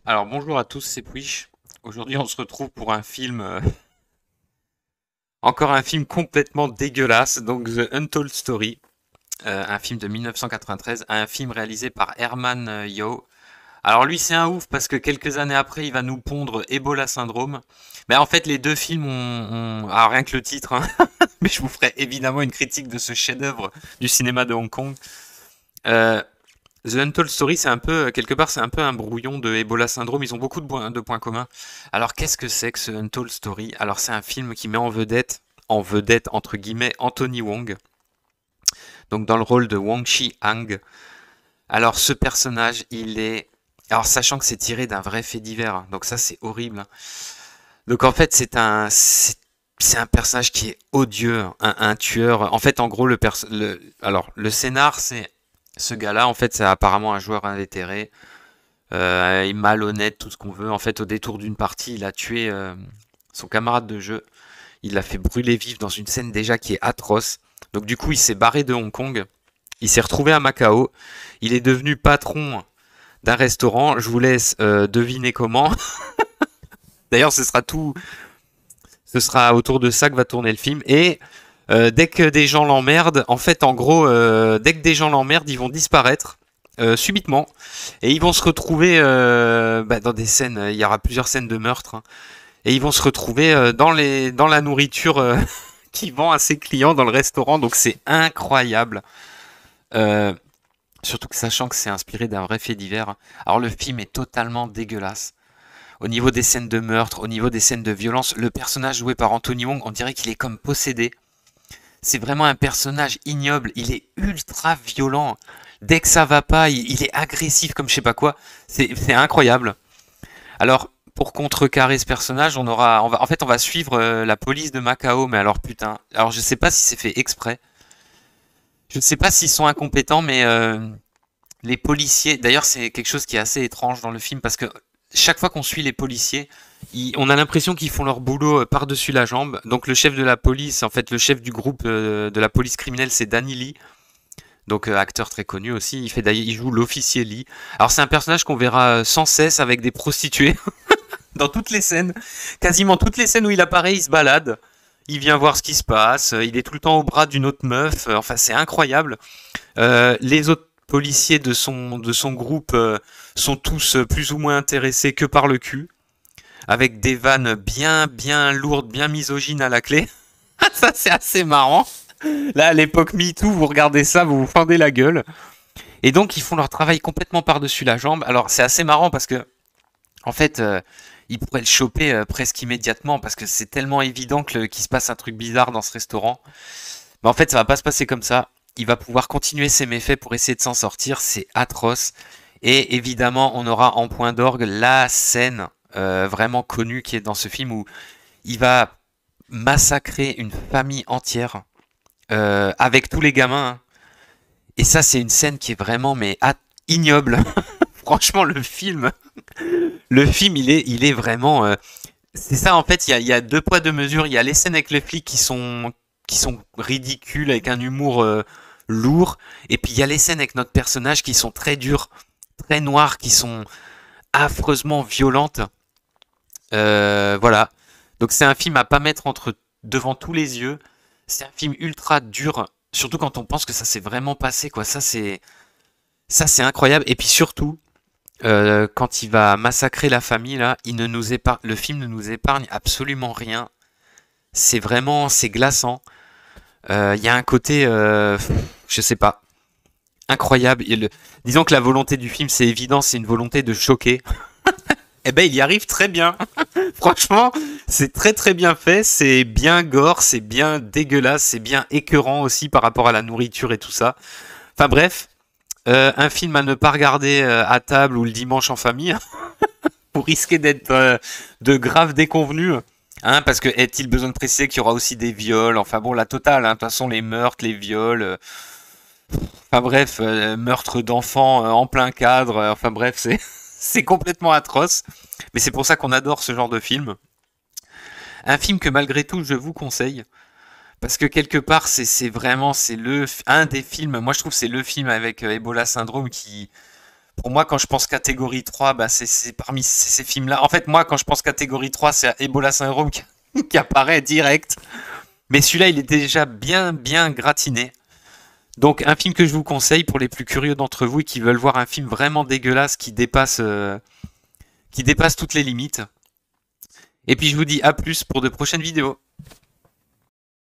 Alors bonjour à tous, c'est Pwish. Aujourd'hui on se retrouve pour un film, encore un film complètement dégueulasse, donc The Untold Story, un film de 1993, un film réalisé par Herman Yeo. Alors lui c'est un ouf parce que quelques années après il va nous pondre Ebola Syndrome. Mais en fait les deux films alors rien que le titre, hein, mais je vous ferai évidemment une critique de ce chef-d'œuvre du cinéma de Hong Kong. Euh, The Untold Story, c'est un peu, quelque part, c'est un peu un brouillon de Ebola Syndrome. Ils ont beaucoup de points communs. Alors, qu'est-ce que c'est que ce Untold Story? Alors, c'est un film qui met en vedette, entre guillemets, Anthony Wong. Donc, dans le rôle de Wong Chi-hang. Alors, ce personnage, il est, alors, sachant que c'est tiré d'un vrai fait divers, hein, donc ça, c'est horrible, hein. Donc, en fait, c'est un personnage qui est odieux, hein, un tueur. En fait, en gros, alors, le scénar, c'est ce gars-là, en fait, c'est apparemment un joueur invétéré. Il est malhonnête, tout ce qu'on veut. En fait, au détour d'une partie, il a tué son camarade de jeu. Il l'a fait brûler vif dans une scène déjà qui est atroce. Donc du coup, il s'est barré de Hong Kong. Il s'est retrouvé à Macao. Il est devenu patron d'un restaurant. Je vous laisse deviner comment. D'ailleurs, ce sera autour de ça que va tourner le film. Et dès que des gens l'emmerdent, en fait, en gros, dès que des gens l'emmerdent, ils vont disparaître subitement et ils vont se retrouver dans des scènes. Il y aura plusieurs scènes de meurtre, hein, et ils vont se retrouver dans la nourriture qui vend à ses clients dans le restaurant. Donc c'est incroyable. Euh, Surtout que sachant que c'est inspiré d'un vrai fait divers, hein. Alors le film est totalement dégueulasse. Au niveau des scènes de meurtre, au niveau des scènes de violence, le personnage joué par Anthony Wong, on dirait qu'il est comme possédé. C'est vraiment un personnage ignoble. Il est ultra violent. Dès que ça va pas, il est agressif comme je sais pas quoi. C'est incroyable. Alors, pour contrecarrer ce personnage, en fait, on va suivre la police de Macao. Mais alors, putain. Alors, je sais pas si c'est fait exprès. Je sais pas s'ils sont incompétents, mais les policiers. D'ailleurs, c'est quelque chose qui est assez étrange dans le film parce que chaque fois qu'on suit les policiers, on a l'impression qu'ils font leur boulot par-dessus la jambe. Donc le chef de la police, en fait le chef du groupe de la police criminelle, c'est Danny Lee, donc acteur très connu aussi. Il joue l'officier Lee. Alors c'est un personnage qu'on verra sans cesse avec des prostituées dans toutes les scènes, quasiment toutes les scènes où il apparaît, il se balade. Il vient voir ce qui se passe. Il est tout le temps au bras d'une autre meuf. Enfin, c'est incroyable. Les autres policiers de son groupe sont tous plus ou moins intéressés que par le cul, avec des vannes bien lourdes, bien misogynes à la clé. Ça, c'est assez marrant. Là, à l'époque MeToo, vous regardez ça, vous vous fendez la gueule. Et donc, ils font leur travail complètement par-dessus la jambe. Alors, c'est assez marrant parce que, en fait, ils pourraient le choper presque immédiatement parce que c'est tellement évident qu'il se passe un truc bizarre dans ce restaurant. Mais en fait, ça va pas se passer comme ça. Il va pouvoir continuer ses méfaits pour essayer de s'en sortir. C'est atroce. Et évidemment, on aura en point d'orgue la scène vraiment connue qui est dans ce film où il va massacrer une famille entière avec tous les gamins, hein. Et ça, c'est une scène qui est vraiment ignoble. Franchement, le film, il est vraiment. C'est ça, en fait, il y a deux poids deux mesures. Il y a les scènes avec les flics qui sont ridicules avec un humour lourd, et puis il y a les scènes avec notre personnage qui sont très dures, très noires, qui sont affreusement violentes. Voilà. Donc c'est un film à pas mettre devant tous les yeux. C'est un film ultra dur, surtout quand on pense que ça s'est vraiment passé, quoi. Ça c'est incroyable. Et puis surtout, quand il va massacrer la famille là, le film ne nous épargne absolument rien. C'est glaçant. Il y a un côté, je sais pas, incroyable. Disons que la volonté du film, c'est évident, c'est une volonté de choquer. Eh ben, il y arrive très bien. Franchement, c'est très bien fait, c'est bien gore, c'est bien dégueulasse, c'est bien écœurant aussi par rapport à la nourriture et tout ça. Enfin bref, un film à ne pas regarder à table ou le dimanche en famille, pour risquer d'être de graves déconvenus. Hein, parce que est-il besoin de préciser qu'il y aura aussi des viols, enfin bon, la totale, hein, de toute façon les meurtres, les viols, enfin bref, meurtre d'enfants en plein cadre, enfin bref, c'est complètement atroce. Mais c'est pour ça qu'on adore ce genre de film. Un film que malgré tout je vous conseille, parce que quelque part c'est vraiment un des films, moi je trouve que c'est le film avec Ebola Syndrome qui Pour moi, quand je pense catégorie 3, bah, c'est parmi ces films-là. En fait, moi, quand je pense catégorie 3, c'est Ebola Syndrome qui, qui apparaît direct. Mais celui-là, il est déjà bien gratiné. Donc, un film que je vous conseille pour les plus curieux d'entre vous et qui veulent voir un film vraiment dégueulasse qui dépasse toutes les limites. Et puis, je vous dis à plus pour de prochaines vidéos.